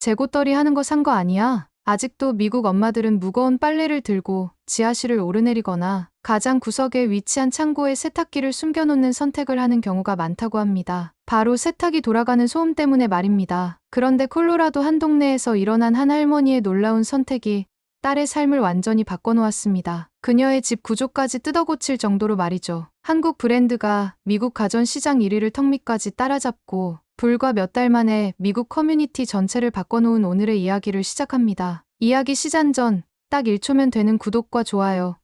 재고떨이 하는 거 산 거 아니야? 아직도 미국 엄마들은 무거운 빨래를 들고 지하실을 오르내리거나 가장 구석에 위치한 창고에 세탁기를 숨겨놓는 선택을 하는 경우가 많다고 합니다. 바로 세탁이 돌아가는 소음 때문에 말입니다. 그런데 콜로라도 한 동네에서 일어난 한 할머니의 놀라운 선택이 딸의 삶을 완전히 바꿔놓았습니다. 그녀의 집 구조까지 뜯어고칠 정도로 말이죠. 한국 브랜드가 미국 가전시장 1위를 턱 밑까지 따라잡고 불과 몇 달 만에 미국 커뮤니티 전체를 바꿔놓은 오늘의 이야기를 시작합니다. 이야기 시작 전 딱 1초면 되는 구독과 좋아요,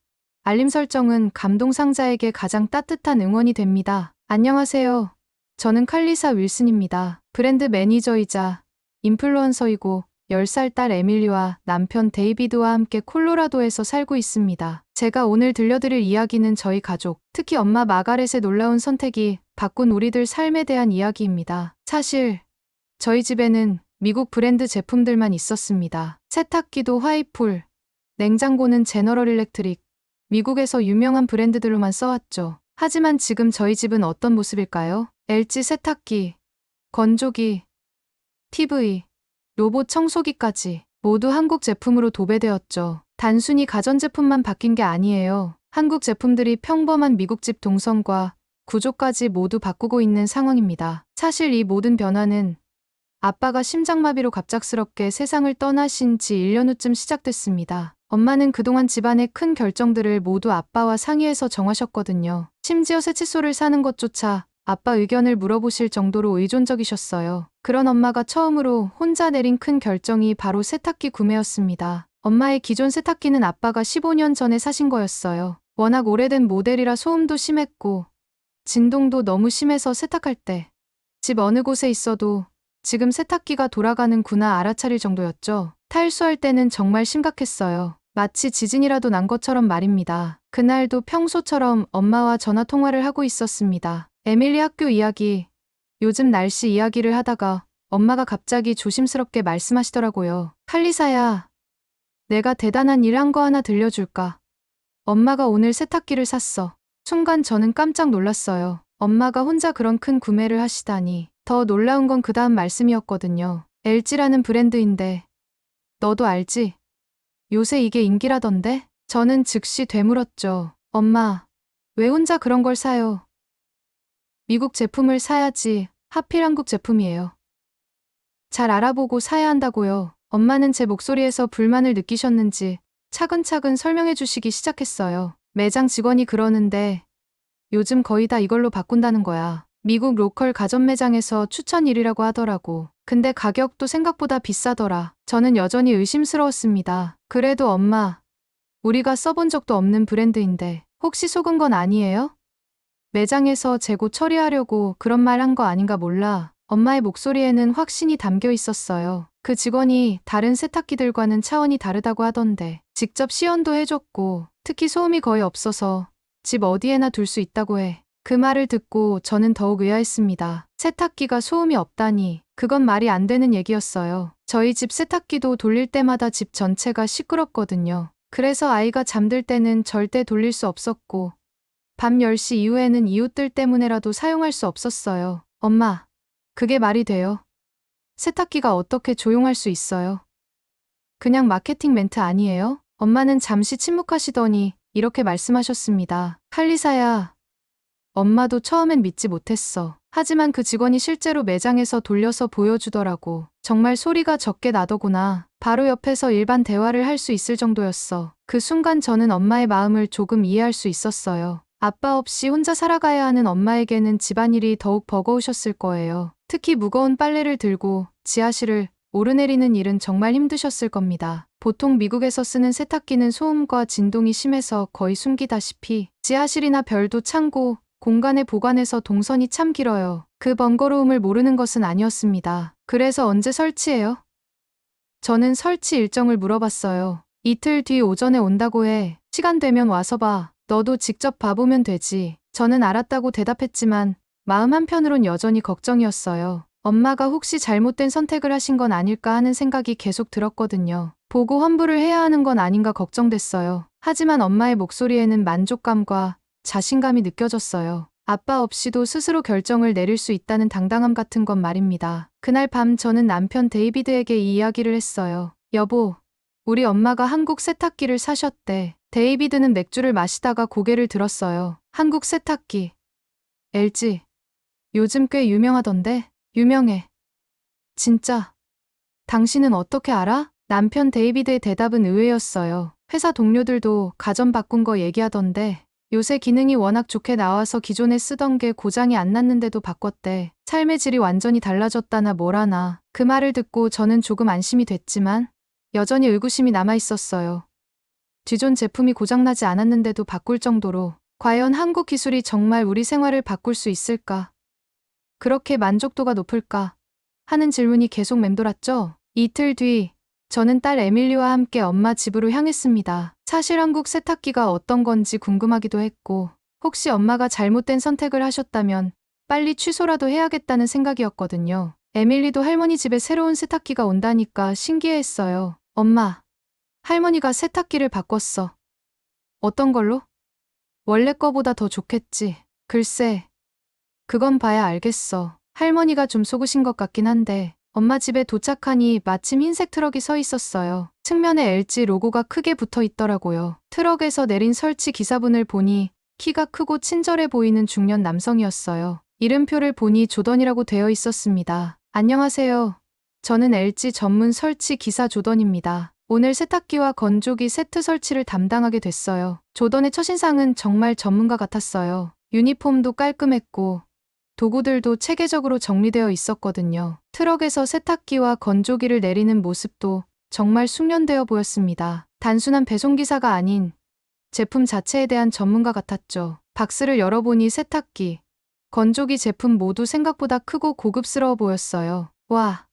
알림 설정은 감동 상자에게 가장 따뜻한 응원이 됩니다. 안녕하세요. 저는 칼리사 윌슨입니다. 브랜드 매니저이자 인플루언서이고 10살 딸 에밀리와 남편 데이비드와 함께 콜로라도에서 살고 있습니다. 제가 오늘 들려드릴 이야기는 저희 가족, 특히 엄마 마가렛의 놀라운 선택이 바꾼 우리들 삶에 대한 이야기입니다. 사실 저희 집에는 미국 브랜드 제품들만 있었습니다. 세탁기도 화이풀, 냉장고는 제너럴 일렉트릭, 미국에서 유명한 브랜드들로만 써왔죠. 하지만 지금 저희 집은 어떤 모습일까요? LG 세탁기, 건조기, TV, 로봇 청소기까지 모두 한국 제품으로 도배되었죠. 단순히 가전제품만 바뀐 게 아니에요. 한국 제품들이 평범한 미국집 동선과 구조까지 모두 바꾸고 있는 상황입니다. 사실 이 모든 변화는 아빠가 심장마비로 갑작스럽게 세상을 떠나신 지 1년 후쯤 시작됐습니다. 엄마는 그동안 집안의 큰 결정들을 모두 아빠와 상의해서 정하셨거든요. 심지어 새 칫솔을 사는 것조차 아빠 의견을 물어보실 정도로 의존적이셨어요. 그런 엄마가 처음으로 혼자 내린 큰 결정이 바로 세탁기 구매였습니다. 엄마의 기존 세탁기는 아빠가 15년 전에 사신 거였어요. 워낙 오래된 모델이라 소음도 심했고 진동도 너무 심해서 세탁할 때 집 어느 곳에 있어도 지금 세탁기가 돌아가는구나 알아차릴 정도였죠. 탈수할 때는 정말 심각했어요. 마치 지진이라도 난 것처럼 말입니다. 그날도 평소처럼 엄마와 전화 통화를 하고 있었습니다. 에밀리 학교 이야기, 요즘 날씨 이야기를 하다가 엄마가 갑자기 조심스럽게 말씀하시더라고요. 칼리사야, 내가 대단한 일 한 거 하나 들려줄까? 엄마가 오늘 세탁기를 샀어. 순간 저는 깜짝 놀랐어요. 엄마가 혼자 그런 큰 구매를 하시다니. 더 놀라운 건 그 다음 말씀이었거든요. LG라는 브랜드인데 너도 알지? 요새 이게 인기라던데? 저는 즉시 되물었죠. 엄마, 왜 혼자 그런 걸 사요? 미국 제품을 사야지. 하필 한국 제품이에요. 잘 알아보고 사야 한다고요. 엄마는 제 목소리에서 불만을 느끼셨는지 차근차근 설명해 주시기 시작했어요. 매장 직원이 그러는데 요즘 거의 다 이걸로 바꾼다는 거야. 미국 로컬 가전 매장에서 추천 1위라고 하더라고. 근데 가격도 생각보다 비싸더라. 저는 여전히 의심스러웠습니다. 그래도 엄마, 우리가 써본 적도 없는 브랜드인데 혹시 속은 건 아니에요? 매장에서 재고 처리하려고 그런 말 한 거 아닌가 몰라. 엄마의 목소리에는 확신이 담겨 있었어요. 그 직원이 다른 세탁기들과는 차원이 다르다고 하던데 직접 시연도 해줬고 특히 소음이 거의 없어서 집 어디에나 둘 수 있다고 해. 그 말을 듣고 저는 더욱 의아했습니다. 세탁기가 소음이 없다니 그건 말이 안 되는 얘기였어요. 저희 집 세탁기도 돌릴 때마다 집 전체가 시끄럽거든요. 그래서 아이가 잠들 때는 절대 돌릴 수 없었고 밤 10시 이후에는 이웃들 때문에라도 사용할 수 없었어요. 엄마, 그게 말이 돼요? 세탁기가 어떻게 조용할 수 있어요? 그냥 마케팅 멘트 아니에요? 엄마는 잠시 침묵하시더니 이렇게 말씀하셨습니다. 칼리사야, 엄마도 처음엔 믿지 못했어. 하지만 그 직원이 실제로 매장에서 돌려서 보여주더라고. 정말 소리가 적게 나더구나. 바로 옆에서 일반 대화를 할 수 있을 정도였어. 그 순간 저는 엄마의 마음을 조금 이해할 수 있었어요. 아빠 없이 혼자 살아가야 하는 엄마에게는 집안일이 더욱 버거우셨을 거예요. 특히 무거운 빨래를 들고 지하실을 오르내리는 일은 정말 힘드셨을 겁니다. 보통 미국에서 쓰는 세탁기는 소음과 진동이 심해서 거의 숨기다시피 지하실이나 별도 창고, 공간에 보관해서 동선이 참 길어요. 그 번거로움을 모르는 것은 아니었습니다. 그래서 언제 설치해요? 저는 설치 일정을 물어봤어요. 이틀 뒤 오전에 온다고 해. 시간 되면 와서 봐. 너도 직접 봐보면 되지. 저는 알았다고 대답했지만 마음 한편으론 여전히 걱정이었어요. 엄마가 혹시 잘못된 선택을 하신 건 아닐까 하는 생각이 계속 들었거든요. 보고 환불을 해야 하는 건 아닌가 걱정됐어요. 하지만 엄마의 목소리에는 만족감과 자신감이 느껴졌어요. 아빠 없이도 스스로 결정을 내릴 수 있다는 당당함 같은 건 말입니다. 그날 밤 저는 남편 데이비드에게 이 이야기를 했어요. 여보, 우리 엄마가 한국 세탁기를 사셨대. 데이비드는 맥주를 마시다가 고개를 들었어요. 한국 세탁기. LG. 요즘 꽤 유명하던데? 유명해. 진짜. 당신은 어떻게 알아? 남편 데이비드의 대답은 의외였어요. 회사 동료들도 가전 바꾼 거 얘기하던데 요새 기능이 워낙 좋게 나와서 기존에 쓰던 게 고장이 안 났는데도 바꿨대. 삶의 질이 완전히 달라졌다나 뭐라나. 그 말을 듣고 저는 조금 안심이 됐지만 여전히 의구심이 남아 있었어요. 기존 제품이 고장나지 않았는데도 바꿀 정도로 과연 한국 기술이 정말 우리 생활을 바꿀 수 있을까? 그렇게 만족도가 높을까? 하는 질문이 계속 맴돌았죠. 이틀 뒤 저는 딸 에밀리와 함께 엄마 집으로 향했습니다. 사실 한국 세탁기가 어떤 건지 궁금하기도 했고 혹시 엄마가 잘못된 선택을 하셨다면 빨리 취소라도 해야겠다는 생각이었거든요. 에밀리도 할머니 집에 새로운 세탁기가 온다니까 신기해했어요. 엄마, 할머니가 세탁기를 바꿨어. 어떤 걸로? 원래 거보다 더 좋겠지. 글쎄, 그건 봐야 알겠어. 할머니가 좀 속으신 것 같긴 한데 엄마 집에 도착하니 마침 흰색 트럭이 서 있었어요. 측면에 LG 로고가 크게 붙어 있더라고요. 트럭에서 내린 설치 기사분을 보니 키가 크고 친절해 보이는 중년 남성이었어요. 이름표를 보니 조던이라고 되어 있었습니다. 안녕하세요. 저는 LG 전문 설치 기사 조던입니다. 오늘 세탁기와 건조기 세트 설치를 담당하게 됐어요. 조던의 첫인상은 정말 전문가 같았어요. 유니폼도 깔끔했고 도구들도 체계적으로 정리되어 있었거든요. 트럭에서 세탁기와 건조기를 내리는 모습도 정말 숙련되어 보였습니다. 단순한 배송기사가 아닌 제품 자체에 대한 전문가 같았죠. 박스를 열어보니 세탁기, 건조기 제품 모두 생각보다 크고 고급스러워 보였어요. 와,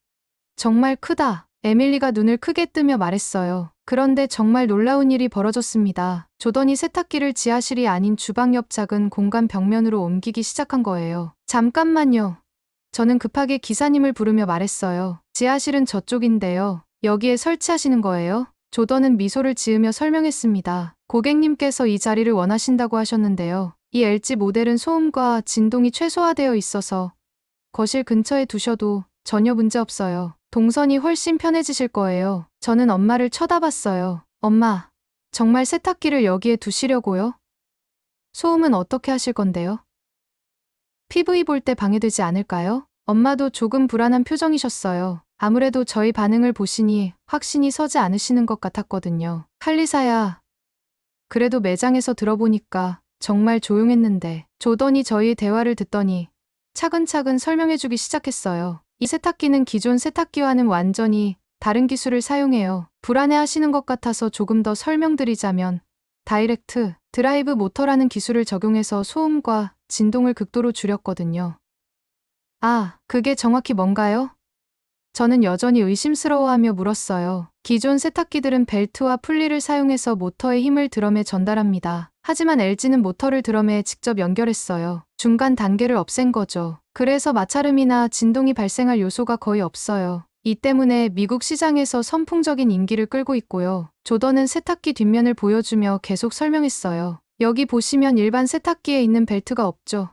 정말 크다. 에밀리가 눈을 크게 뜨며 말했어요. 그런데 정말 놀라운 일이 벌어졌습니다. 조던이 세탁기를 지하실이 아닌 주방 옆 작은 공간 벽면으로 옮기기 시작한 거예요. 잠깐만요. 저는 급하게 기사님을 부르며 말했어요. 지하실은 저쪽인데요. 여기에 설치하시는 거예요? 조던은 미소를 지으며 설명했습니다. 고객님께서 이 자리를 원하신다고 하셨는데요. 이 LG 모델은 소음과 진동이 최소화되어 있어서 거실 근처에 두셔도 전혀 문제 없어요. 동선이 훨씬 편해지실 거예요. 저는 엄마를 쳐다봤어요. 엄마, 정말 세탁기를 여기에 두시려고요? 소음은 어떻게 하실 건데요? PV 볼 때 방해되지 않을까요? 엄마도 조금 불안한 표정이셨어요. 아무래도 저희 반응을 보시니 확신이 서지 않으시는 것 같았거든요. 칼리사야, 그래도 매장에서 들어보니까 정말 조용했는데 조던이 저희의 대화를 듣더니 차근차근 설명해주기 시작했어요. 이 세탁기는 기존 세탁기와는 완전히 다른 기술을 사용해요. 불안해하시는 것 같아서 조금 더 설명드리자면 다이렉트 드라이브 모터라는 기술을 적용해서 소음과 진동을 극도로 줄였거든요. 아, 그게 정확히 뭔가요? 저는 여전히 의심스러워하며 물었어요. 기존 세탁기들은 벨트와 풀리를 사용해서 모터의 힘을 드럼에 전달합니다. 하지만 LG는 모터를 드럼에 직접 연결했어요. 중간 단계를 없앤 거죠. 그래서 마찰음이나 진동이 발생할 요소가 거의 없어요. 이 때문에 미국 시장에서 선풍적인 인기를 끌고 있고요. 조던은 세탁기 뒷면을 보여주며 계속 설명했어요. 여기 보시면 일반 세탁기에 있는 벨트가 없죠.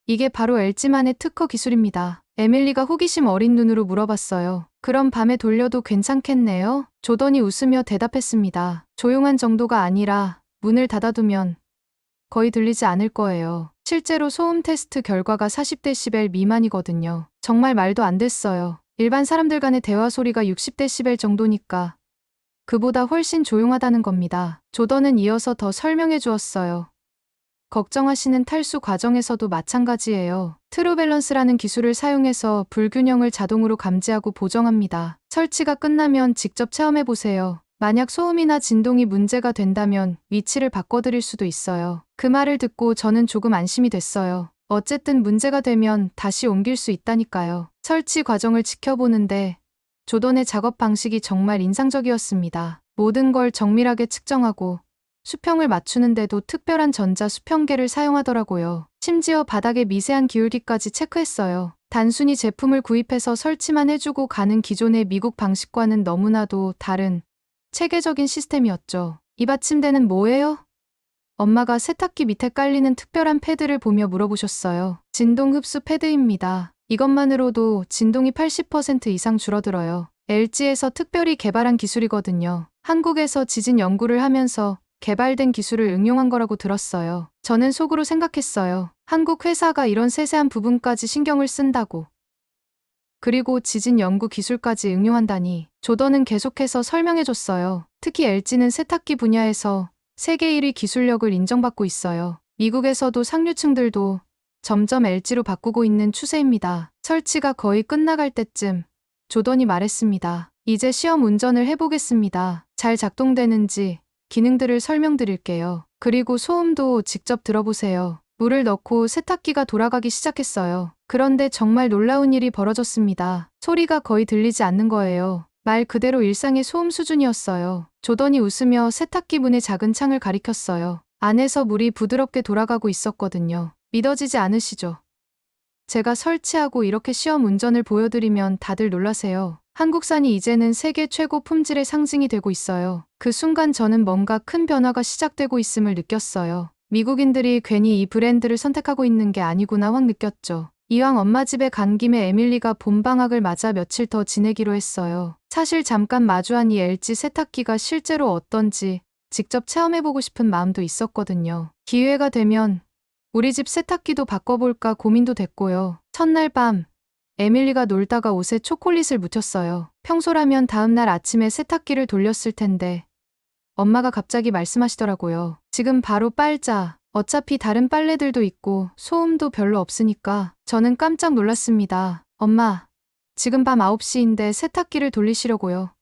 이게 바로 LG만의 특허 기술입니다. 에밀리가 호기심 어린 눈으로 물어봤어요. 그럼 밤에 돌려도 괜찮겠네요? 조던이 웃으며 대답했습니다. 조용한 정도가 아니라 문을 닫아두면 거의 들리지 않을 거예요. 실제로 소음 테스트 결과가 40데시벨 미만이거든요. 정말 말도 안 됐어요. 일반 사람들 간의 대화 소리가 60데시벨 정도니까 그보다 훨씬 조용하다는 겁니다. 조던은 이어서 더 설명해 주었어요. 걱정하시는 탈수 과정에서도 마찬가지예요. 트루 밸런스라는 기술을 사용해서 불균형을 자동으로 감지하고 보정합니다. 설치가 끝나면 직접 체험해 보세요. 만약 소음이나 진동이 문제가 된다면 위치를 바꿔드릴 수도 있어요. 그 말을 듣고 저는 조금 안심이 됐어요. 어쨌든 문제가 되면 다시 옮길 수 있다니까요. 설치 과정을 지켜보는데 조던의 작업 방식이 정말 인상적이었습니다. 모든 걸 정밀하게 측정하고 수평을 맞추는데도 특별한 전자 수평계를 사용하더라고요. 심지어 바닥의 미세한 기울기까지 체크했어요. 단순히 제품을 구입해서 설치만 해주고 가는 기존의 미국 방식과는 너무나도 다른 체계적인 시스템이었죠. 이 받침대는 뭐예요? 엄마가 세탁기 밑에 깔리는 특별한 패드를 보며 물어보셨어요. 진동 흡수 패드입니다. 이것만으로도 진동이 80% 이상 줄어들어요. LG에서 특별히 개발한 기술이거든요. 한국에서 지진 연구를 하면서 개발된 기술을 응용한 거라고 들었어요. 저는 속으로 생각했어요. 한국 회사가 이런 세세한 부분까지 신경을 쓴다고. 그리고 지진 연구 기술까지 응용한다니. 조던은 계속해서 설명해줬어요. 특히 LG는 세탁기 분야에서 세계 1위 기술력을 인정받고 있어요. 미국에서도 상류층들도 점점 LG로 바꾸고 있는 추세입니다. 설치가 거의 끝나갈 때쯤 조던이 말했습니다. 이제 시험 운전을 해보겠습니다. 잘 작동되는지 기능들을 설명드릴게요. 그리고 소음도 직접 들어보세요. 물을 넣고 세탁기가 돌아가기 시작했어요. 그런데 정말 놀라운 일이 벌어졌습니다. 소리가 거의 들리지 않는 거예요. 말 그대로 일상의 소음 수준이었어요. 조던이 웃으며 세탁기 문의 작은 창을 가리켰어요. 안에서 물이 부드럽게 돌아가고 있었거든요. 믿어지지 않으시죠? 제가 설치하고 이렇게 시험 운전을 보여드리면 다들 놀라세요. 한국산이 이제는 세계 최고 품질의 상징이 되고 있어요. 그 순간 저는 뭔가 큰 변화가 시작되고 있음을 느꼈어요. 미국인들이 괜히 이 브랜드를 선택하고 있는 게 아니구나 확 느꼈죠. 이왕 엄마 집에 간 김에 에밀리가 봄방학을 맞아 며칠 더 지내기로 했어요. 사실 잠깐 마주한 이 LG 세탁기가 실제로 어떤지 직접 체험해보고 싶은 마음도 있었거든요. 기회가 되면 우리 집 세탁기도 바꿔볼까 고민도 됐고요. 첫날 밤 에밀리가 놀다가 옷에 초콜릿을 묻혔어요. 평소라면 다음날 아침에 세탁기를 돌렸을 텐데 엄마가 갑자기 말씀하시더라고요. 지금 바로 빨자. 어차피 다른 빨래들도 있고 소음도 별로 없으니까. 저는 깜짝 놀랐습니다. 엄마, 지금 밤 9시인데 세탁기를 돌리시려고요.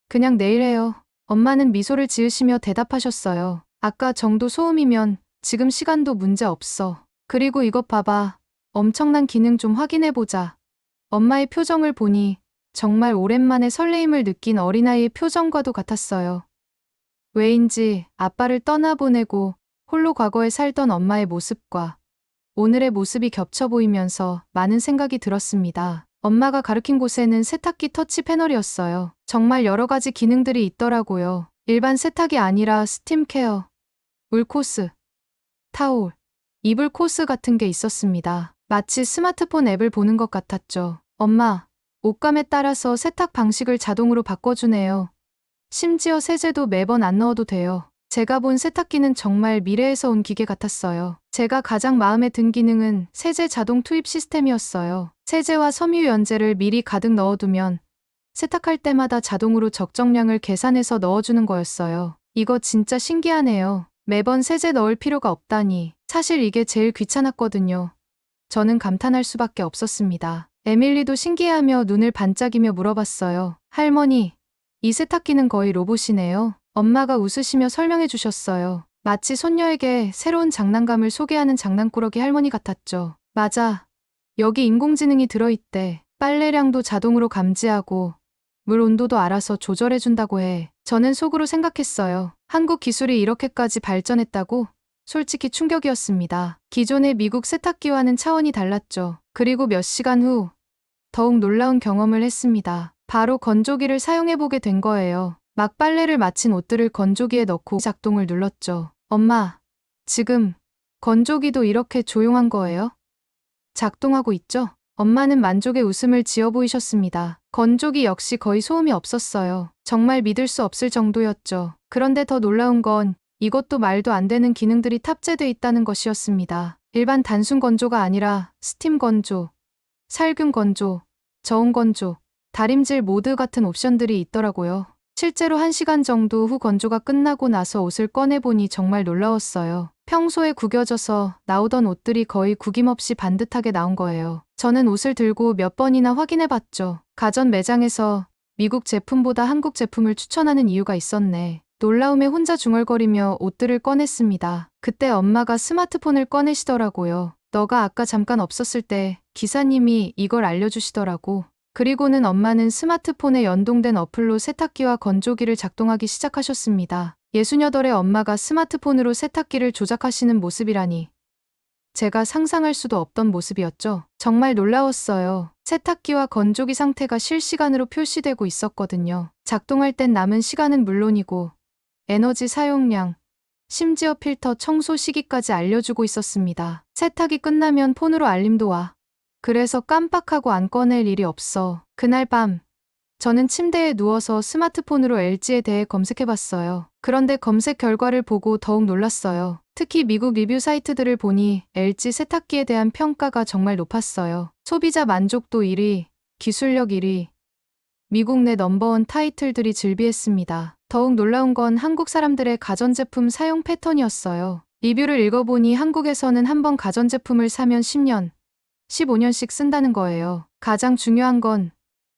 그냥 내일 해요. 엄마는 미소를 지으시며 대답하셨어요. 아까 정도 소음이면 지금 시간도 문제 없어. 그리고 이것 봐봐. 엄청난 기능 좀 확인해보자. 엄마의 표정을 보니 정말 오랜만에 설레임을 느낀 어린아이의 표정과도 같았어요. 왜인지 아빠를 떠나보내고 홀로 과거에 살던 엄마의 모습과 오늘의 모습이 겹쳐 보이면서 많은 생각이 들었습니다. 엄마가 가르친 곳에는 세탁기 터치 패널이었어요. 정말 여러 가지 기능들이 있더라고요. 일반 세탁이 아니라 스팀 케어, 물 코스, 타올, 이불 코스 같은 게 있었습니다. 마치 스마트폰 앱을 보는 것 같았죠. 엄마, 옷감에 따라서 세탁 방식을 자동으로 바꿔주네요. 심지어 세제도 매번 안 넣어도 돼요. 제가 본 세탁기는 정말 미래에서 온 기계 같았어요. 제가 가장 마음에 든 기능은 세제 자동 투입 시스템이었어요. 세제와 섬유유연제를 미리 가득 넣어두면 세탁할 때마다 자동으로 적정량을 계산해서 넣어주는 거였어요. 이거 진짜 신기하네요. 매번 세제 넣을 필요가 없다니. 사실 이게 제일 귀찮았거든요. 저는 감탄할 수밖에 없었습니다. 에밀리도 신기해하며 눈을 반짝이며 물어봤어요. 할머니, 이 세탁기는 거의 로봇이네요. 엄마가 웃으시며 설명해 주셨어요. 마치 손녀에게 새로운 장난감을 소개하는 장난꾸러기 할머니 같았죠. 맞아. 여기 인공지능이 들어있대. 빨래량도 자동으로 감지하고 물 온도도 알아서 조절해준다고 해. 저는 속으로 생각했어요. 한국 기술이 이렇게까지 발전했다고? 솔직히 충격이었습니다. 기존의 미국 세탁기와는 차원이 달랐죠. 그리고 몇 시간 후 더욱 놀라운 경험을 했습니다. 바로 건조기를 사용해보게 된 거예요. 막 빨래를 마친 옷들을 건조기에 넣고 작동을 눌렀죠. 엄마, 지금 건조기도 이렇게 조용한 거예요? 작동하고 있죠? 엄마는 만족의 웃음을 지어 보이셨습니다. 건조기 역시 거의 소음이 없었어요. 정말 믿을 수 없을 정도였죠. 그런데 더 놀라운 건 이것도 말도 안 되는 기능들이 탑재돼 있다는 것이었습니다. 일반 단순 건조가 아니라 스팀 건조, 살균 건조, 저온 건조, 다림질 모드 같은 옵션들이 있더라고요. 실제로 1시간 정도 후 건조가 끝나고 나서 옷을 꺼내보니 정말 놀라웠어요. 평소에 구겨져서 나오던 옷들이 거의 구김없이 반듯하게 나온 거예요. 저는 옷을 들고 몇 번이나 확인해봤죠. 가전 매장에서 미국 제품보다 한국 제품을 추천하는 이유가 있었네. 놀라움에 혼자 중얼거리며 옷들을 꺼냈습니다. 그때 엄마가 스마트폰을 꺼내시더라고요. 너가 아까 잠깐 없었을 때 기사님이 이걸 알려주시더라고. 그리고는 엄마는 스마트폰에 연동된 어플로 세탁기와 건조기를 작동하기 시작하셨습니다. 68의 엄마가 스마트폰으로 세탁기를 조작하시는 모습이라니. 제가 상상할 수도 없던 모습이었죠. 정말 놀라웠어요. 세탁기와 건조기 상태가 실시간으로 표시되고 있었거든요. 작동할 땐 남은 시간은 물론이고 에너지 사용량, 심지어 필터 청소 시기까지 알려주고 있었습니다. 세탁이 끝나면 폰으로 알림도 와. 그래서 깜빡하고 안 꺼낼 일이 없어. 그날 밤 저는 침대에 누워서 스마트폰으로 LG에 대해 검색해봤어요. 그런데 검색 결과를 보고 더욱 놀랐어요. 특히 미국 리뷰 사이트들을 보니 LG 세탁기에 대한 평가가 정말 높았어요. 소비자 만족도 1위, 기술력 1위, 미국 내 넘버원 타이틀들이 즐비했습니다. 더욱 놀라운 건 한국 사람들의 가전제품 사용 패턴이었어요. 리뷰를 읽어보니 한국에서는 한번 가전제품을 사면 10년, 15년씩 쓴다는 거예요. 가장 중요한 건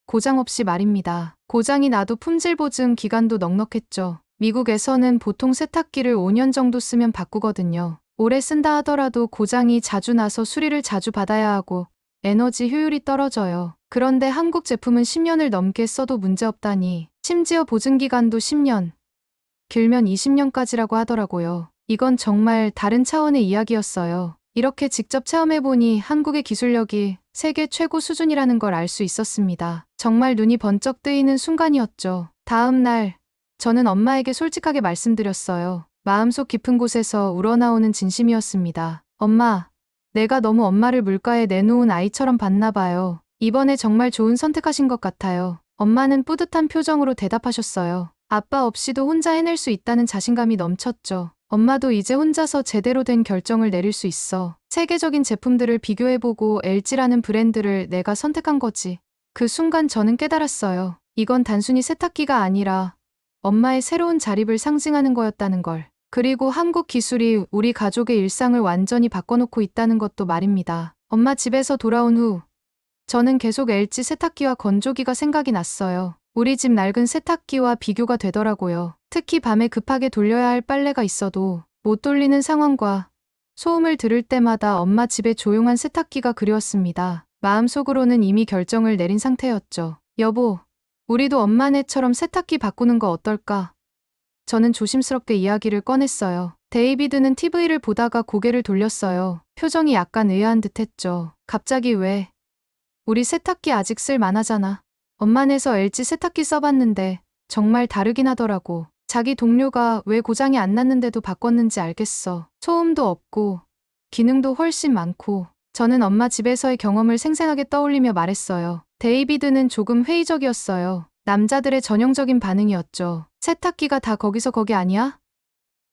고장 없이 말입니다. 고장이 나도 품질 보증 기간도 넉넉했죠. 미국에서는 보통 세탁기를 5년 정도 쓰면 바꾸거든요. 오래 쓴다 하더라도 고장이 자주 나서 수리를 자주 받아야 하고 에너지 효율이 떨어져요. 그런데 한국 제품은 10년을 넘게 써도 문제없다니, 심지어 보증기간도 10년, 길면 20년까지라고 하더라고요. 이건 정말 다른 차원의 이야기였어요. 이렇게 직접 체험해보니 한국의 기술력이 세계 최고 수준이라는 걸 알 수 있었습니다. 정말 눈이 번쩍 뜨이는 순간이었죠. 다음 날, 저는 엄마에게 솔직하게 말씀드렸어요. 마음속 깊은 곳에서 우러나오는 진심이었습니다. 엄마, 내가 너무 엄마를 물가에 내놓은 아이처럼 봤나 봐요. 이번에 정말 좋은 선택하신 것 같아요. 엄마는 뿌듯한 표정으로 대답하셨어요. 아빠 없이도 혼자 해낼 수 있다는 자신감이 넘쳤죠. 엄마도 이제 혼자서 제대로 된 결정을 내릴 수 있어. 세계적인 제품들을 비교해보고 LG라는 브랜드를 내가 선택한 거지. 그 순간 저는 깨달았어요. 이건 단순히 세탁기가 아니라 엄마의 새로운 자립을 상징하는 거였다는 걸. 그리고 한국 기술이 우리 가족의 일상을 완전히 바꿔놓고 있다는 것도 말입니다. 엄마 집에서 돌아온 후 저는 계속 LG 세탁기와 건조기가 생각이 났어요. 우리 집 낡은 세탁기와 비교가 되더라고요. 특히 밤에 급하게 돌려야 할 빨래가 있어도 못 돌리는 상황과 소음을 들을 때마다 엄마 집의 조용한 세탁기가 그리웠습니다. 마음속으로는 이미 결정을 내린 상태였죠. 여보, 우리도 엄마네처럼 세탁기 바꾸는 거 어떨까? 저는 조심스럽게 이야기를 꺼냈어요. 데이비드는 TV를 보다가 고개를 돌렸어요. 표정이 약간 의아한 듯했죠. 갑자기 왜? 우리 세탁기 아직 쓸 만하잖아. 엄마네서 LG 세탁기 써봤는데 정말 다르긴 하더라고. 자기 동료가 왜 고장이 안 났는데도 바꿨는지 알겠어. 소음도 없고 기능도 훨씬 많고. 저는 엄마 집에서의 경험을 생생하게 떠올리며 말했어요. 데이비드는 조금 회의적이었어요. 남자들의 전형적인 반응이었죠. 세탁기가 다 거기서 거기 아니야?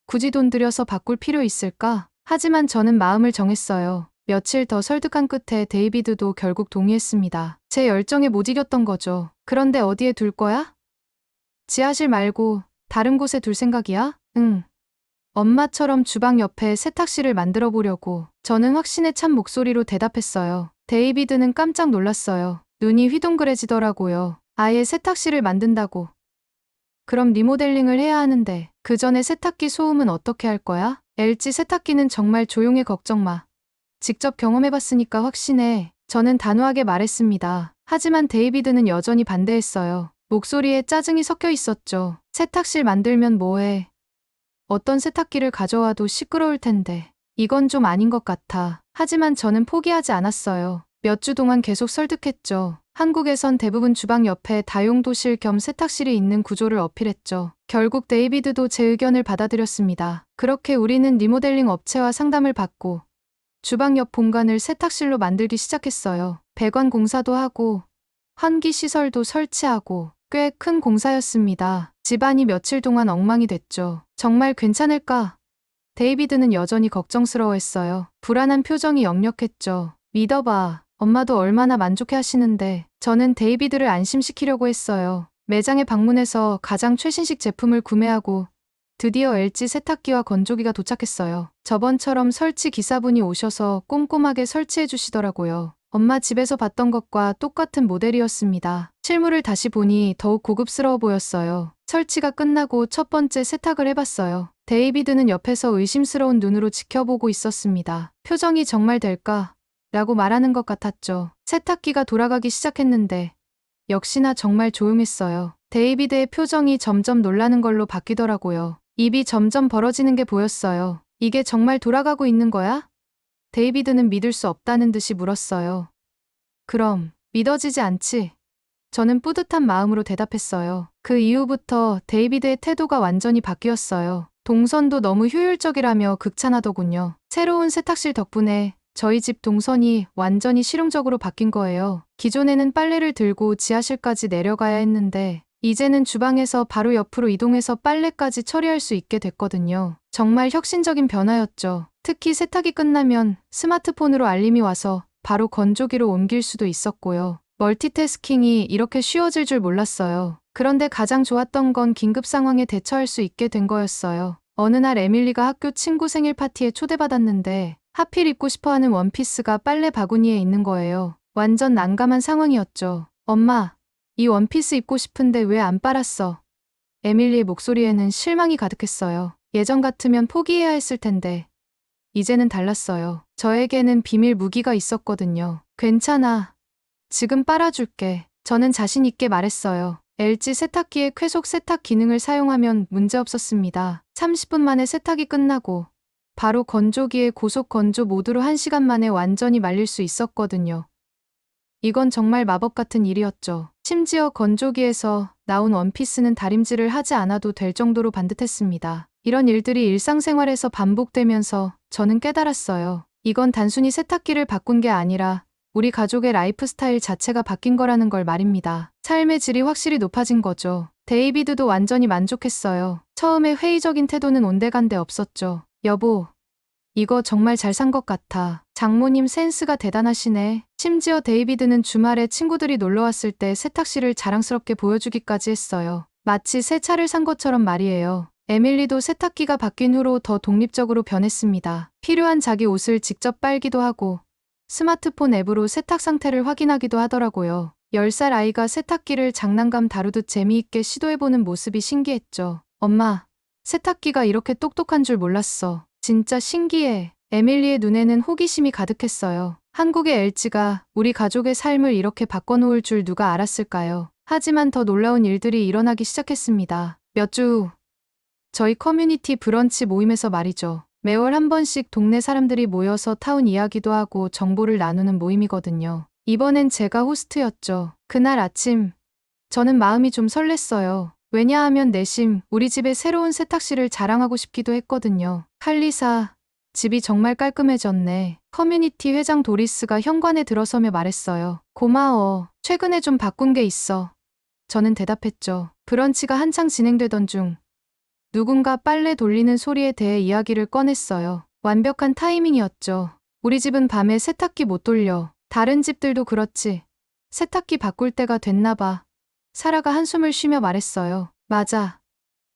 굳이 돈 들여서 바꿀 필요 있을까? 하지만 저는 마음을 정했어요. 며칠 더 설득한 끝에 데이비드도 결국 동의했습니다. 제 열정에 못 이겼던 거죠. 그런데 어디에 둘 거야? 지하실 말고 다른 곳에 둘 생각이야? 응. 엄마처럼 주방 옆에 세탁실을 만들어 보려고. 저는 확신에 찬 목소리로 대답했어요. 데이비드는 깜짝 놀랐어요. 눈이 휘둥그레지더라고요. 아예 세탁실을 만든다고. 그럼 리모델링을 해야 하는데 그 전에 세탁기 소음은 어떻게 할 거야? LG 세탁기는 정말 조용해, 걱정 마. 직접 경험해봤으니까 확신해. 저는 단호하게 말했습니다. 하지만 데이비드는 여전히 반대했어요. 목소리에 짜증이 섞여 있었죠. 세탁실 만들면 뭐해? 어떤 세탁기를 가져와도 시끄러울 텐데. 이건 좀 아닌 것 같아. 하지만 저는 포기하지 않았어요. 몇 주 동안 계속 설득했죠. 한국에선 대부분 주방 옆에 다용도실 겸 세탁실이 있는 구조를 어필했죠. 결국 데이비드도 제 의견을 받아들였습니다. 그렇게 우리는 리모델링 업체와 상담을 받고 주방 옆 공간을 세탁실로 만들기 시작했어요. 배관 공사도 하고 환기 시설도 설치하고 꽤 큰 공사였습니다. 집안이 며칠 동안 엉망이 됐죠. 정말 괜찮을까? 데이비드는 여전히 걱정스러워했어요. 불안한 표정이 역력했죠. 믿어봐. 엄마도 얼마나 만족해 하시는데. 저는 데이비드를 안심시키려고 했어요. 매장에 방문해서 가장 최신식 제품을 구매하고 드디어 LG 세탁기와 건조기가 도착했어요. 저번처럼 설치 기사분이 오셔서 꼼꼼하게 설치해 주시더라고요. 엄마 집에서 봤던 것과 똑같은 모델이었습니다. 실물을 다시 보니 더욱 고급스러워 보였어요. 설치가 끝나고 첫 번째 세탁을 해봤어요. 데이비드는 옆에서 의심스러운 눈으로 지켜보고 있었습니다. 표정이 정말 될까? 라고 말하는 것 같았죠. 세탁기가 돌아가기 시작했는데 역시나 정말 조용했어요. 데이비드의 표정이 점점 놀라는 걸로 바뀌더라고요. 입이 점점 벌어지는 게 보였어요. 이게 정말 돌아가고 있는 거야? 데이비드는 믿을 수 없다는 듯이 물었어요. 그럼 믿어지지 않지? 저는 뿌듯한 마음으로 대답했어요. 그 이후부터 데이비드의 태도가 완전히 바뀌었어요. 동선도 너무 효율적이라며 극찬하더군요. 새로운 세탁실 덕분에 저희 집 동선이 완전히 실용적으로 바뀐 거예요. 기존에는 빨래를 들고 지하실까지 내려가야 했는데 이제는 주방에서 바로 옆으로 이동해서 빨래까지 처리할 수 있게 됐거든요. 정말 혁신적인 변화였죠. 특히 세탁이 끝나면 스마트폰으로 알림이 와서 바로 건조기로 옮길 수도 있었고요. 멀티태스킹이 이렇게 쉬워질 줄 몰랐어요. 그런데 가장 좋았던 건 긴급 상황에 대처할 수 있게 된 거였어요. 어느 날 에밀리가 학교 친구 생일 파티에 초대받았는데 하필 입고 싶어하는 원피스가 빨래 바구니에 있는 거예요. 완전 난감한 상황이었죠. 엄마, 이 원피스 입고 싶은데 왜 안 빨았어? 에밀리의 목소리에는 실망이 가득했어요. 예전 같으면 포기해야 했을 텐데 이제는 달랐어요. 저에게는 비밀 무기가 있었거든요. 괜찮아. 지금 빨아줄게. 저는 자신 있게 말했어요. LG 세탁기의 쾌속 세탁 기능을 사용하면 문제없었습니다. 30분 만에 세탁이 끝나고 바로 건조기에 고속 건조 모드로 1시간 만에 완전히 말릴 수 있었거든요. 이건 정말 마법 같은 일이었죠. 심지어 건조기에서 나온 원피스는 다림질을 하지 않아도 될 정도로 반듯했습니다. 이런 일들이 일상생활에서 반복되면서 저는 깨달았어요. 이건 단순히 세탁기를 바꾼 게 아니라 우리 가족의 라이프 스타일 자체가 바뀐 거라는 걸 말입니다. 삶의 질이 확실히 높아진 거죠. 데이비드도 완전히 만족했어요. 처음에 회의적인 태도는 온데간데 없었죠. 여보, 이거 정말 잘 산 것 같아. 장모님 센스가 대단하시네. 심지어 데이비드는 주말에 친구들이 놀러 왔을 때 세탁실을 자랑스럽게 보여주기까지 했어요. 마치 새 차를 산 것처럼 말이에요. 에밀리도 세탁기가 바뀐 후로 더 독립적으로 변했습니다. 필요한 자기 옷을 직접 빨기도 하고 스마트폰 앱으로 세탁 상태를 확인하기도 하더라고요. 10살 아이가 세탁기를 장난감 다루듯 재미있게 시도해보는 모습이 신기했죠. 엄마, 세탁기가 이렇게 똑똑한 줄 몰랐어. 진짜 신기해. 에밀리의 눈에는 호기심이 가득했어요. 한국의 LG가 우리 가족의 삶을 이렇게 바꿔놓을 줄 누가 알았을까요? 하지만 더 놀라운 일들이 일어나기 시작했습니다. 몇 주 후, 저희 커뮤니티 브런치 모임에서 말이죠. 매월 한 번씩 동네 사람들이 모여서 타운 이야기도 하고 정보를 나누는 모임이거든요. 이번엔 제가 호스트였죠. 그날 아침, 저는 마음이 좀 설렜어요. 왜냐하면 내심 우리 집의 새로운 세탁실을 자랑하고 싶기도 했거든요. 칼리사, 집이 정말 깔끔해졌네. 커뮤니티 회장 도리스가 현관에 들어서며 말했어요. 고마워. 최근에 좀 바꾼 게 있어. 저는 대답했죠. 브런치가 한창 진행되던 중 누군가 빨래 돌리는 소리에 대해 이야기를 꺼냈어요. 완벽한 타이밍이었죠. 우리 집은 밤에 세탁기 못 돌려. 다른 집들도 그렇지. 세탁기 바꿀 때가 됐나 봐. 사라가 한숨을 쉬며 말했어요. 맞아.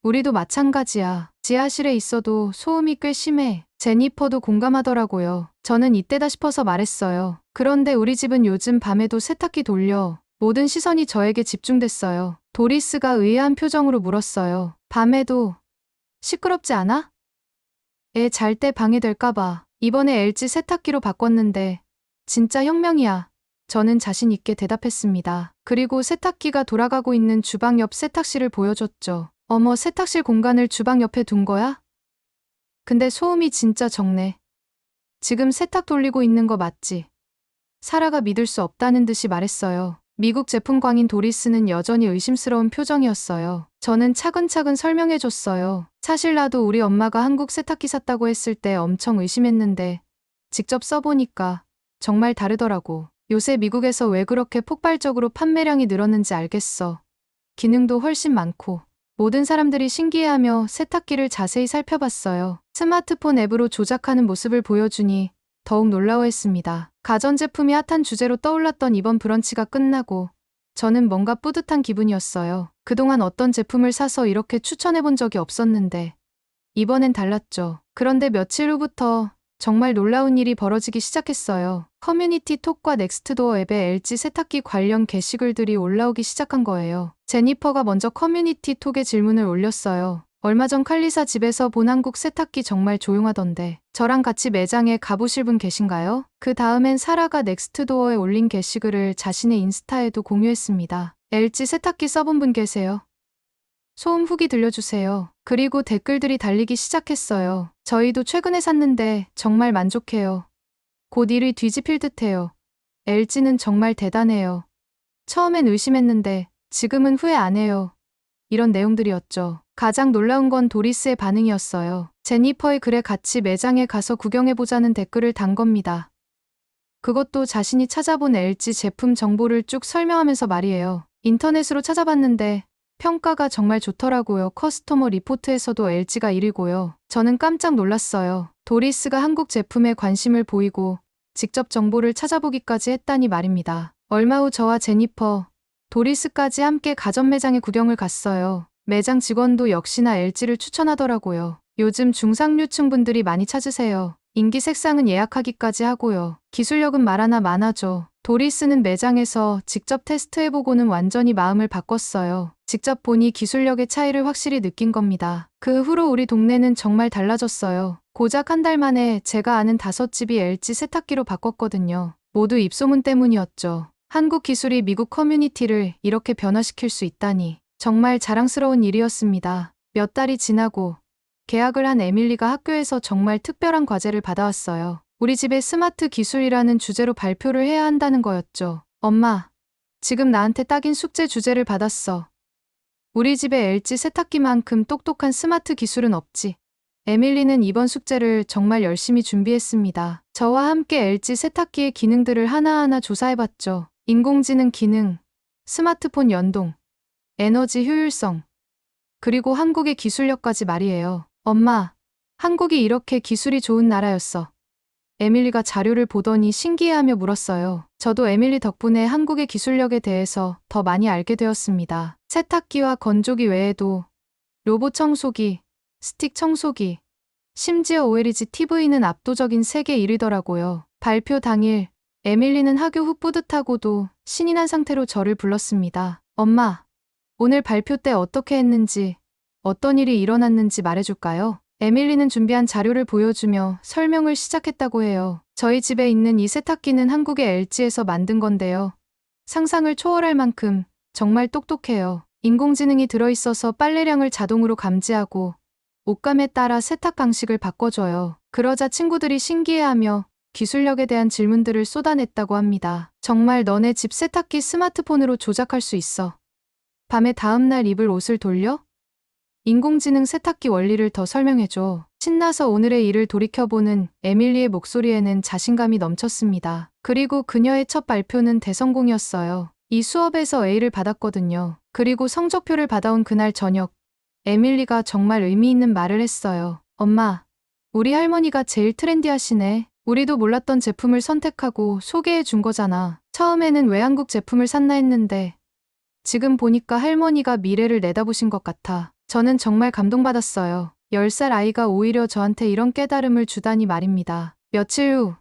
우리도 마찬가지야. 지하실에 있어도 소음이 꽤 심해. 제니퍼도 공감하더라고요. 저는 이때다 싶어서 말했어요. 그런데 우리 집은 요즘 밤에도 세탁기 돌려. 모든 시선이 저에게 집중됐어요. 도리스가 의아한 표정으로 물었어요. 밤에도 시끄럽지 않아? 애 잘 때 방해될까봐. 이번에 LG 세탁기로 바꿨는데 진짜 혁명이야. 저는 자신 있게 대답했습니다. 그리고 세탁기가 돌아가고 있는 주방 옆 세탁실을 보여줬죠. 어머, 세탁실 공간을 주방 옆에 둔 거야? 근데 소음이 진짜 적네. 지금 세탁 돌리고 있는 거 맞지? 사라가 믿을 수 없다는 듯이 말했어요. 미국 제품광인 도리스는 여전히 의심스러운 표정이었어요. 저는 차근차근 설명해줬어요. 사실 나도 우리 엄마가 한국 세탁기 샀다고 했을 때 엄청 의심했는데 직접 써보니까 정말 다르더라고. 요새 미국에서 왜 그렇게 폭발적으로 판매량이 늘었는지 알겠어. 기능도 훨씬 많고. 모든 사람들이 신기해하며 세탁기를 자세히 살펴봤어요. 스마트폰 앱으로 조작하는 모습을 보여주니 더욱 놀라워했습니다. 가전제품이 핫한 주제로 떠올랐던 이번 브런치가 끝나고 저는 뭔가 뿌듯한 기분이었어요. 그동안 어떤 제품을 사서 이렇게 추천해본 적이 없었는데 이번엔 달랐죠. 그런데 며칠 후부터 정말 놀라운 일이 벌어지기 시작했어요. 커뮤니티 톡과 넥스트도어 앱에 LG 세탁기 관련 게시글들이 올라오기 시작한 거예요. 제니퍼가 먼저 커뮤니티 톡에 질문을 올렸어요. 얼마 전 칼리사 집에서 본 한국 세탁기 정말 조용하던데 저랑 같이 매장에 가보실 분 계신가요? 그 다음엔 사라가 넥스트도어에 올린 게시글을 자신의 인스타에도 공유했습니다. LG 세탁기 써본 분 계세요? 소음 후기 들려주세요. 그리고 댓글들이 달리기 시작했어요. 저희도 최근에 샀는데 정말 만족해요. 곧 일이 뒤집힐 듯해요. LG는 정말 대단해요. 처음엔 의심했는데 지금은 후회 안 해요. 이런 내용들이었죠. 가장 놀라운 건 도리스의 반응이었어요. 제니퍼의 글에 같이 매장에 가서 구경해보자는 댓글을 단 겁니다. 그것도 자신이 찾아본 LG 제품 정보를 쭉 설명하면서 말이에요. 인터넷으로 찾아봤는데 평가가 정말 좋더라고요. 커스터머 리포트에서도 LG가 1위고요. 저는 깜짝 놀랐어요. 도리스가 한국 제품에 관심을 보이고 직접 정보를 찾아보기까지 했다니 말입니다. 얼마 후 저와 제니퍼, 도리스까지 함께 가전 매장에 구경을 갔어요. 매장 직원도 역시나 LG를 추천하더라고요. 요즘 중상류층 분들이 많이 찾으세요. 인기 색상은 예약하기까지 하고요. 기술력은 말 하나 많아죠. 도리스는 매장에서 직접 테스트해보고는 완전히 마음을 바꿨어요. 직접 보니 기술력의 차이를 확실히 느낀 겁니다. 그 후로 우리 동네는 정말 달라졌어요. 고작 한 달 만에 제가 아는 5집이 LG 세탁기로 바꿨거든요. 모두 입소문 때문이었죠. 한국 기술이 미국 커뮤니티를 이렇게 변화시킬 수 있다니 정말 자랑스러운 일이었습니다. 몇 달이 지나고 계약을 한 에밀리가 학교에서 정말 특별한 과제를 받아왔어요. 우리 집에 스마트 기술이라는 주제로 발표를 해야 한다는 거였죠. 엄마, 지금 나한테 딱인 숙제 주제를 받았어. 우리 집에 LG 세탁기만큼 똑똑한 스마트 기술은 없지. 에밀리는 이번 숙제를 정말 열심히 준비했습니다. 저와 함께 LG 세탁기의 기능들을 하나하나 조사해봤죠. 인공지능 기능, 스마트폰 연동, 에너지 효율성, 그리고 한국의 기술력까지 말이에요. 엄마, 한국이 이렇게 기술이 좋은 나라였어. 에밀리가 자료를 보더니 신기해하며 물었어요. 저도 에밀리 덕분에 한국의 기술력에 대해서 더 많이 알게 되었습니다. 세탁기와 건조기 외에도 로봇 청소기, 스틱 청소기, 심지어 OLED TV는 압도적인 세계 1위더라고요. 발표 당일, 에밀리는 학교 후 뿌듯하고도 신이 난 상태로 저를 불렀습니다. 엄마, 오늘 발표 때 어떻게 했는지, 어떤 일이 일어났는지 말해줄까요? 에밀리는 준비한 자료를 보여주며 설명을 시작했다고 해요. 저희 집에 있는 이 세탁기는 한국의 LG에서 만든 건데요. 상상을 초월할 만큼 정말 똑똑해요. 인공지능이 들어있어서 빨래량을 자동으로 감지하고 옷감에 따라 세탁 방식을 바꿔줘요. 그러자 친구들이 신기해하며 기술력에 대한 질문들을 쏟아냈다고 합니다. 정말 너네 집 세탁기 스마트폰으로 조작할 수 있어. 밤에 다음날 입을 옷을 돌려? 인공지능 세탁기 원리를 더 설명해줘. 신나서 오늘의 일을 돌이켜보는 에밀리의 목소리에는 자신감이 넘쳤습니다. 그리고 그녀의 첫 발표는 대성공이었어요. 이 수업에서 A를 받았거든요. 그리고 성적표를 받아온 그날 저녁, 에밀리가 정말 의미 있는 말을 했어요. 엄마, 우리 할머니가 제일 트렌디하시네. 우리도 몰랐던 제품을 선택하고 소개해 준 거잖아. 처음에는 왜 한국 제품을 샀나 했는데 지금 보니까 할머니가 미래를 내다보신 것 같아. 저는 정말 감동받았어요. 10살 아이가 오히려 저한테 이런 깨달음을 주다니 말입니다. 며칠 후,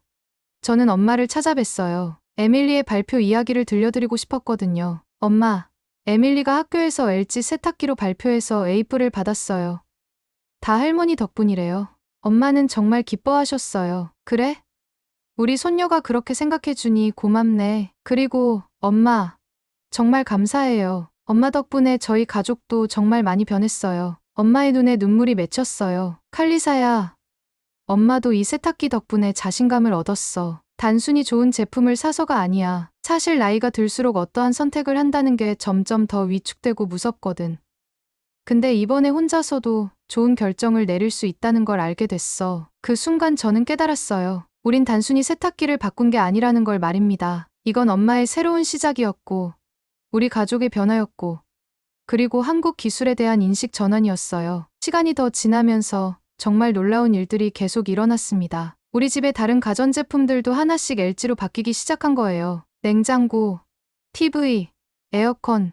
저는 엄마를 찾아뵀어요. 에밀리의 발표 이야기를 들려드리고 싶었거든요. 엄마, 에밀리가 학교에서 LG 세탁기로 발표해서 A뿔을 받았어요. 다 할머니 덕분이래요. 엄마는 정말 기뻐하셨어요. 그래? 우리 손녀가 그렇게 생각해주니 고맙네. 그리고 엄마, 정말 감사해요. 엄마 덕분에 저희 가족도 정말 많이 변했어요. 엄마의 눈에 눈물이 맺혔어요. 칼리사야, 엄마도 이 세탁기 덕분에 자신감을 얻었어. 단순히 좋은 제품을 사서가 아니야. 사실 나이가 들수록 어떠한 선택을 한다는 게 점점 더 위축되고 무섭거든. 근데 이번에 혼자서도 좋은 결정을 내릴 수 있다는 걸 알게 됐어. 그 순간 저는 깨달았어요. 우린 단순히 세탁기를 바꾼 게 아니라는 걸 말입니다. 이건 엄마의 새로운 시작이었고, 우리 가족의 변화였고, 그리고 한국 기술에 대한 인식 전환이었어요. 시간이 더 지나면서 정말 놀라운 일들이 계속 일어났습니다. 우리 집의 다른 가전제품들도 하나씩 LG로 바뀌기 시작한 거예요. 냉장고, TV, 에어컨,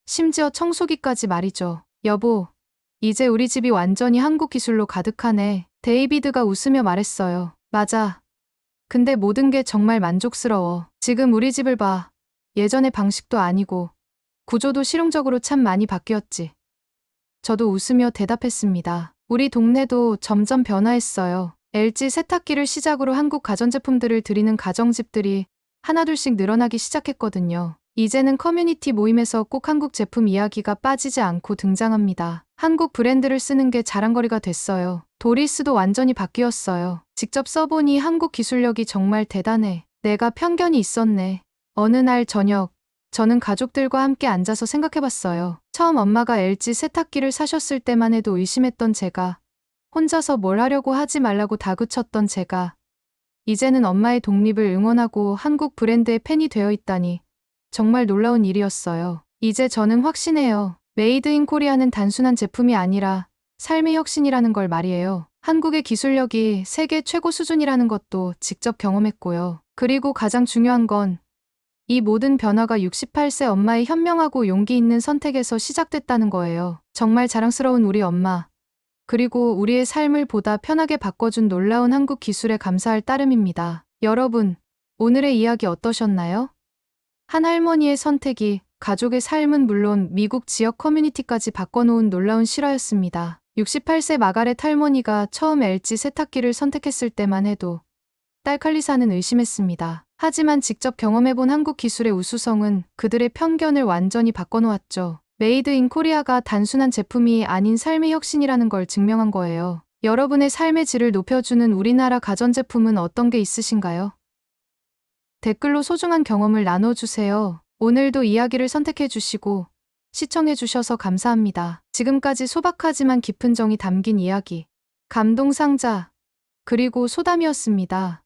심지어 청소기까지 말이죠. 여보, 이제 우리 집이 완전히 한국 기술로 가득하네. 데이비드가 웃으며 말했어요. 맞아. 근데 모든 게 정말 만족스러워. 지금 우리 집을 봐. 예전의 방식도 아니고 구조도 실용적으로 참 많이 바뀌었지. 저도 웃으며 대답했습니다. 우리 동네도 점점 변화했어요. LG 세탁기를 시작으로 한국 가전제품들을 들이는 가정집들이 하나둘씩 늘어나기 시작했거든요. 이제는 커뮤니티 모임에서 꼭 한국 제품 이야기가 빠지지 않고 등장합니다. 한국 브랜드를 쓰는 게 자랑거리가 됐어요. 도리스도 완전히 바뀌었어요. 직접 써보니 한국 기술력이 정말 대단해. 내가 편견이 있었네. 어느 날 저녁, 저는 가족들과 함께 앉아서 생각해봤어요. 처음 엄마가 LG 세탁기를 사셨을 때만 해도 의심했던 제가, 혼자서 뭘 하려고 하지 말라고 다그쳤던 제가, 이제는 엄마의 독립을 응원하고 한국 브랜드의 팬이 되어 있다니 정말 놀라운 일이었어요. 이제 저는 확신해요. 메이드 인 코리아는 단순한 제품이 아니라 삶의 혁신이라는 걸 말이에요. 한국의 기술력이 세계 최고 수준이라는 것도 직접 경험했고요. 그리고 가장 중요한 건 이 모든 변화가 68세 엄마의 현명하고 용기 있는 선택에서 시작됐다는 거예요. 정말 자랑스러운 우리 엄마. 그리고 우리의 삶을 보다 편하게 바꿔준 놀라운 한국 기술에 감사할 따름입니다. 여러분, 오늘의 이야기 어떠셨나요? 한 할머니의 선택이 가족의 삶은 물론 미국 지역 커뮤니티까지 바꿔놓은 놀라운 실화였습니다. 68세 마가렛 할머니가 처음 LG 세탁기를 선택했을 때만 해도 딸칼리사는 의심했습니다. 하지만 직접 경험해본 한국 기술의 우수성은 그들의 편견을 완전히 바꿔놓았죠. 메이드 인 코리아가 단순한 제품이 아닌 삶의 혁신이라는 걸 증명한 거예요. 여러분의 삶의 질을 높여주는 우리나라 가전제품은 어떤 게 있으신가요? 댓글로 소중한 경험을 나눠주세요. 오늘도 이야기를 선택해주시고 시청해주셔서 감사합니다. 지금까지 소박하지만 깊은 정이 담긴 이야기, 감동상자, 그리고 소담이었습니다.